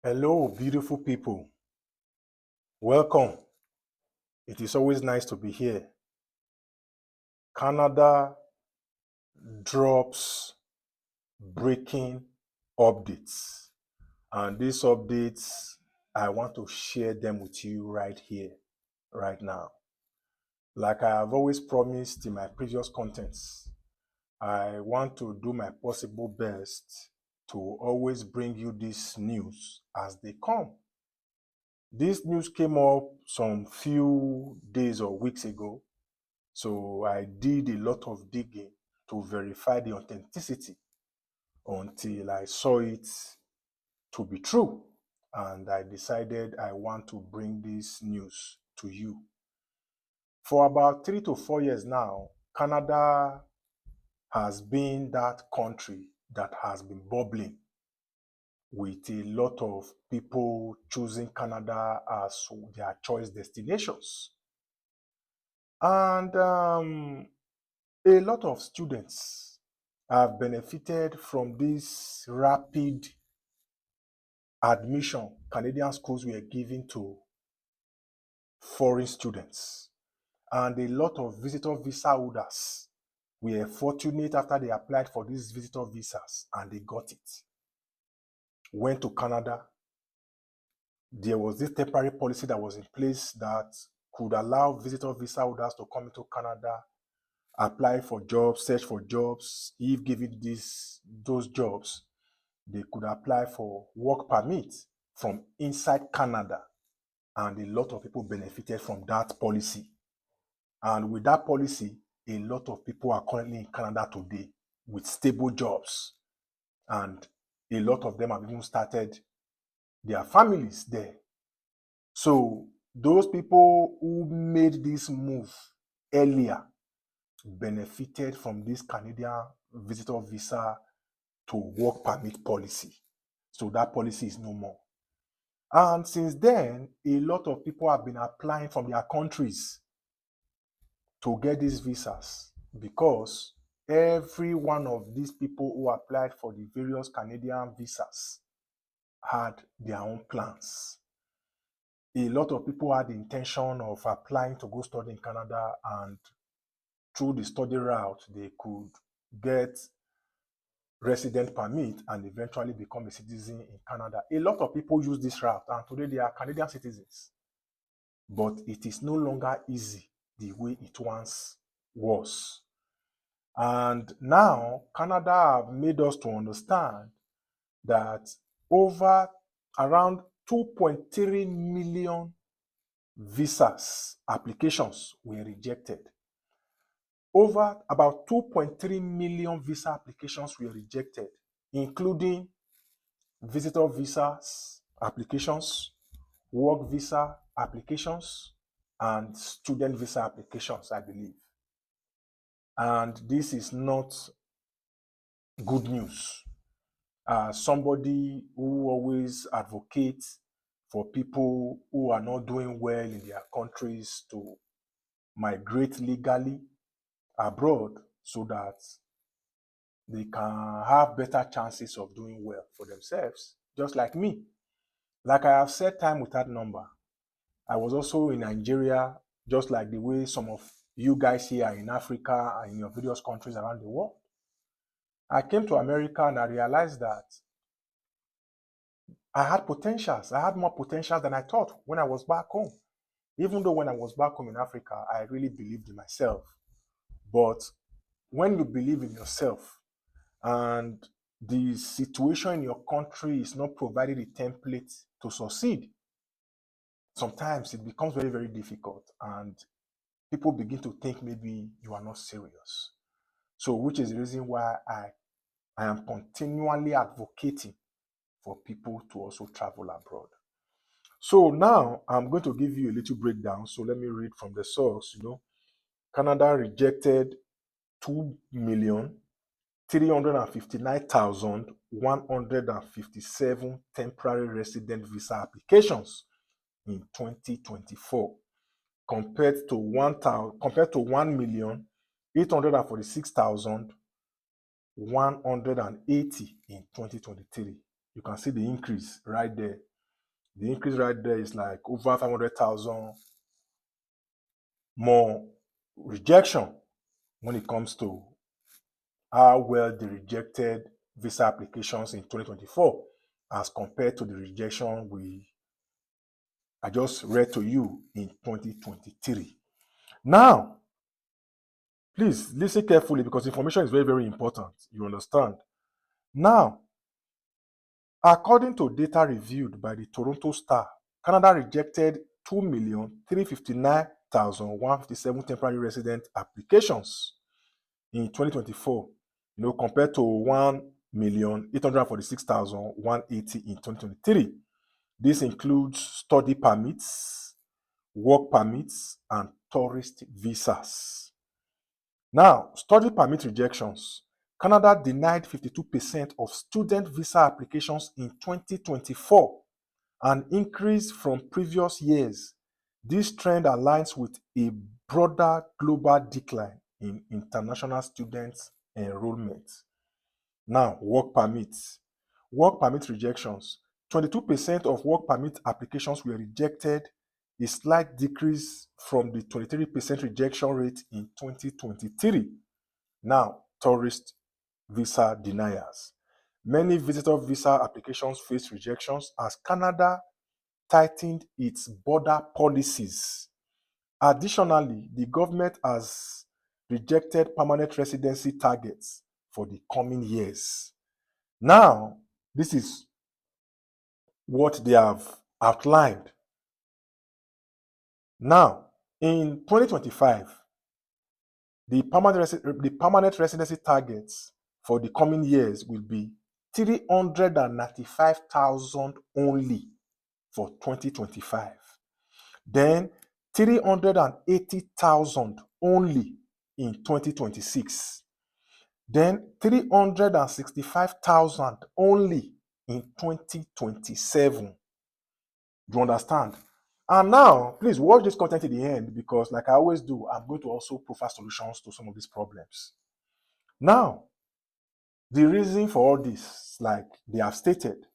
Hello, beautiful people. Welcome. It is always nice to be here. Canada drops breaking updates. And these updates, I want to share them with you right here, right now. Like I have always promised in my previous contents, I want to do my possible best to always bring you this news as they come. This news came up some few days or weeks ago, so I did a lot of digging to verify the authenticity until I saw it to be true. And I decided I want to bring this news to you. For about 3 to 4 years now, Canada has been that country that has been bubbling with a lot of people choosing Canada as their choice destinations. And a lot of students have benefited from this rapid admission Canadian schools were giving to foreign students. And a lot of visitor visa holders were fortunate after they applied for these visitor visas and they got it. Went to Canada. There was this temporary policy that was in place that could allow visitor visa holders to come into Canada, apply for jobs, search for jobs. If given those jobs, they could apply for work permit from inside Canada. And a lot of people benefited from that policy. And with that policy, a lot of people are currently in Canada today with stable jobs. And a lot of them have even started their families there. So those people who made this move earlier benefited from this Canadian visitor visa to work permit policy. So that policy is no more. And since then, a lot of people have been applying from their countries to get these visas because every one of these people who applied for the various Canadian visas had their own plans. A lot of people had the intention of applying to go study in Canada, and through the study route, they could get resident permit and eventually become a citizen in Canada. A lot of people use this route, and today they are Canadian citizens. But it is no longer easy the way it once was. And now Canada have made us to understand that over around 2.3 million visas applications were rejected. Over about 2.3 million visa applications were rejected, including visitor visas applications, work visa applications, and student visa applications, I believe. And this is not good news. Somebody who always advocates for people who are not doing well in their countries to migrate legally abroad so that they can have better chances of doing well for themselves, just like me. Like I have said time without number, I was also in Nigeria, just like the way some of you guys here are in Africa and in your various countries around the world. I came to America and I realized that I had potentials. I had more potential than I thought when I was back home. Even though when I was back home in Africa, I really believed in myself. But when you believe in yourself and the situation in your country is not providing a template to succeed, sometimes it becomes very, very difficult. And people begin to think maybe you are not serious. So, which is the reason why I am continually advocating for people to also travel abroad. So now I'm going to give you a little breakdown. So let me read from the source. Canada rejected 2,359,157 temporary resident visa applications in 2024, compared to 1,846,180 in 2023. You can see the increase right there. The increase right there is like over 500,000 more rejection when it comes to how well they rejected visa applications in 2024 as compared to the rejection I just read to you in 2023. Now, please listen carefully because information is very, very important. You understand? Now, according to data reviewed by the Toronto Star, Canada rejected 2,359,157 temporary resident applications in 2024, compared to 1,846,180 in 2023. This includes study permits, work permits, and tourist visas. Now, study permit rejections. Canada denied 52% of student visa applications in 2024, an increase from previous years. This trend aligns with a broader global decline in international students' enrollment. Now, work permits. Work permit rejections. 22% of work permit applications were rejected, a slight decrease from the 23% rejection rate in 2023. Now, tourist visa deniers. Many visitor visa applications face rejections as Canada tightened its border policies. Additionally, the government has rejected permanent residency targets for the coming years. Now, this is what they have outlined. Now, in 2025, the permanent residency targets for the coming years will be 395,000 only for 2025. Then 380,000 only in 2026. Then 365,000 only in 2027. You understand? And now, please watch this content to the end because, like I always do, I'm going to also provide solutions to some of these problems. Now, the reason for all this, like they have stated,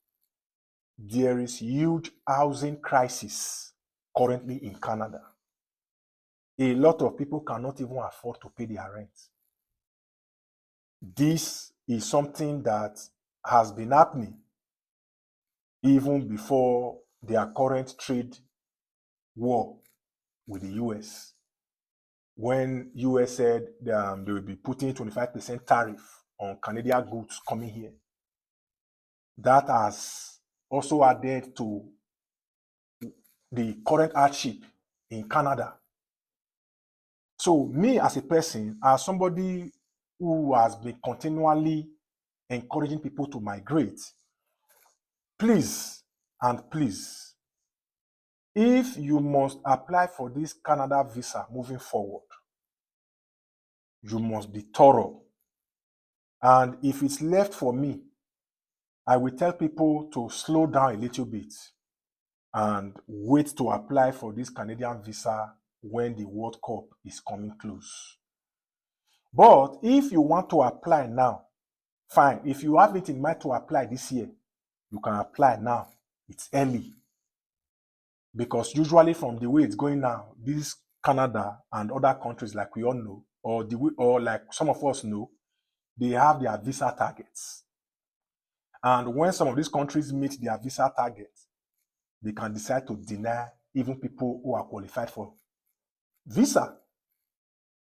there is huge housing crisis currently in Canada. A lot of people cannot even afford to pay their rent. This is something that has been happening even before their current trade war with the US. When US said they will be putting 25% tariff on Canadian goods coming here, that has also added to the current hardship in Canada. So me as a person, as somebody who has been continually encouraging people to migrate, please and please, if you must apply for this Canada visa moving forward, you must be thorough. And if it's left for me, I will tell people to slow down a little bit and wait to apply for this Canadian visa when the World Cup is coming close. But if you want to apply now, fine. If you have it in mind to apply this year, you can apply now. It's early. Because usually from the way it's going now, this Canada and other countries, like we all know, or like some of us know, they have their visa targets. And when some of these countries meet their visa targets, they can decide to deny even people who are qualified for visa.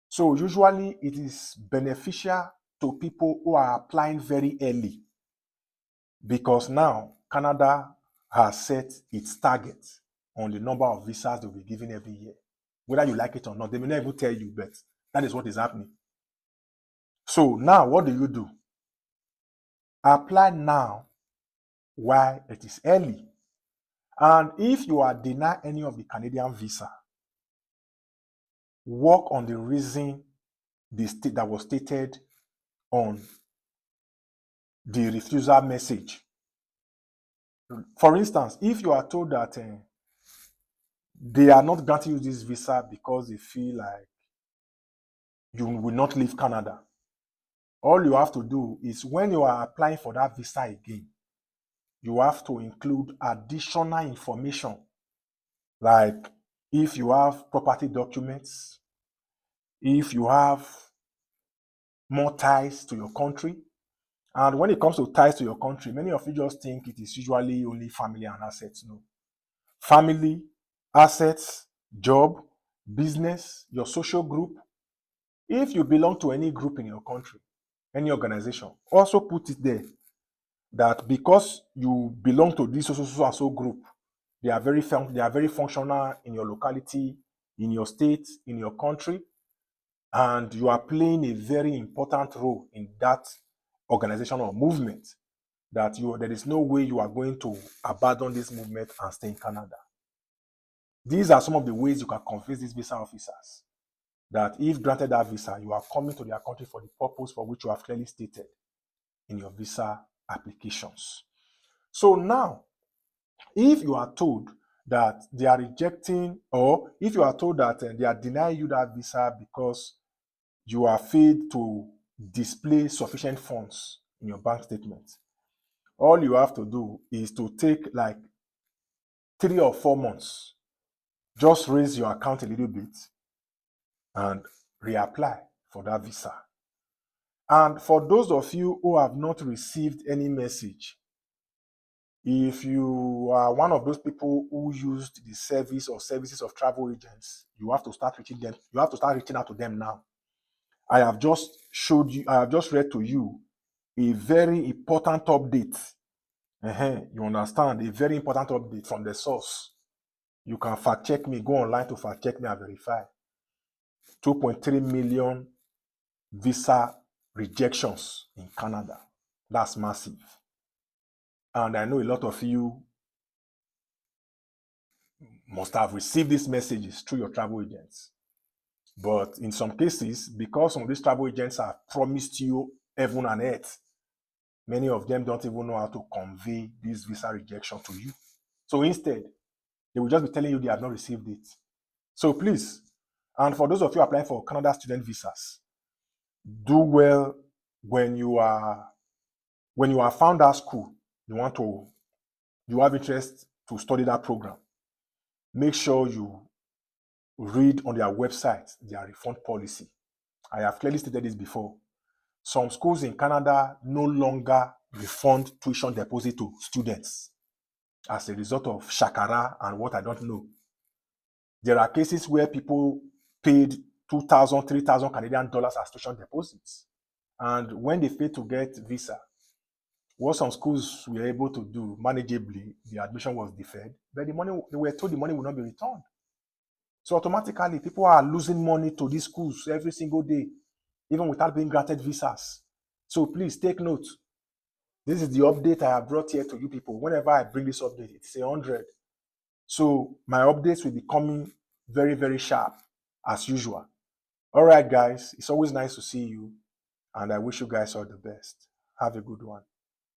So usually it is beneficial to people who are applying very early because now Canada has set its target on the number of visas they'll be giving every year. Whether you like it or not, they may not even tell you, but that is what is happening. So now what do? Apply now while it is early. And if you are denied any of the Canadian visa, work on the reason that was stated on the refusal message. For instance, if you are told that they are not granting you this visa because they feel like you will not leave Canada, all you have to do is when you are applying for that visa again, you have to include additional information, like if you have property documents, if you have more ties to your country. And when it comes to ties to your country, many of you just think it is usually only family and assets. No. Family, assets, job, business, your social group. If you belong to any group in your country, any organization, also put it there that because you belong to this so and so group, they are very functional in your locality, in your state, in your country, and you are playing a very important role in that organization or movement. That there is no way you are going to abandon this movement and stay in Canada. These are some of the ways you can convince these visa officers that if granted that visa, you are coming to their country for the purpose for which you have clearly stated in your visa applications. So now, if you are told that they are rejecting, or if you are told that they are denying you that visa because you are failed to display sufficient funds in your bank statement, all you have to do is to take like 3 or 4 months, just raise your account a little bit and reapply for that visa. And for those of you who have not received any message, if you are one of those people who used the service or services of travel agents, you have to start reaching them. You have to start reaching out to them now. I have just read to you a very important update. You understand? A very important update from the source. You can fact check me, go online to fact check me and verify. 2.3 million visa rejections in Canada. That's massive. And I know a lot of you must have received these messages through your travel agents. But in some cases, because some of these travel agents have promised you heaven and earth, many of them don't even know how to convey this visa rejection to you. So instead, they will just be telling you they have not received it. So please, and for those of you applying for Canada student visas, do well when you are found at school, you have interest to study that program. Make sure you read on their website their refund policy. I have clearly stated this before. Some schools in Canada no longer refund tuition deposit to students as a result of shakara and what I don't know. There are cases where people paid 2,000, 3,000 Canadian dollars as tuition deposits. And when they failed to get visa, what some schools were able to do manageably, the admission was deferred, but they were told the money will not be returned. So automatically, people are losing money to these schools every single day, even without being granted visas. So please take note. This is the update I have brought here to you people. Whenever I bring this update, it's 100. So my updates will be coming very, very sharp as usual. All right, guys, it's always nice to see you, and I wish you guys all the best. Have a good one.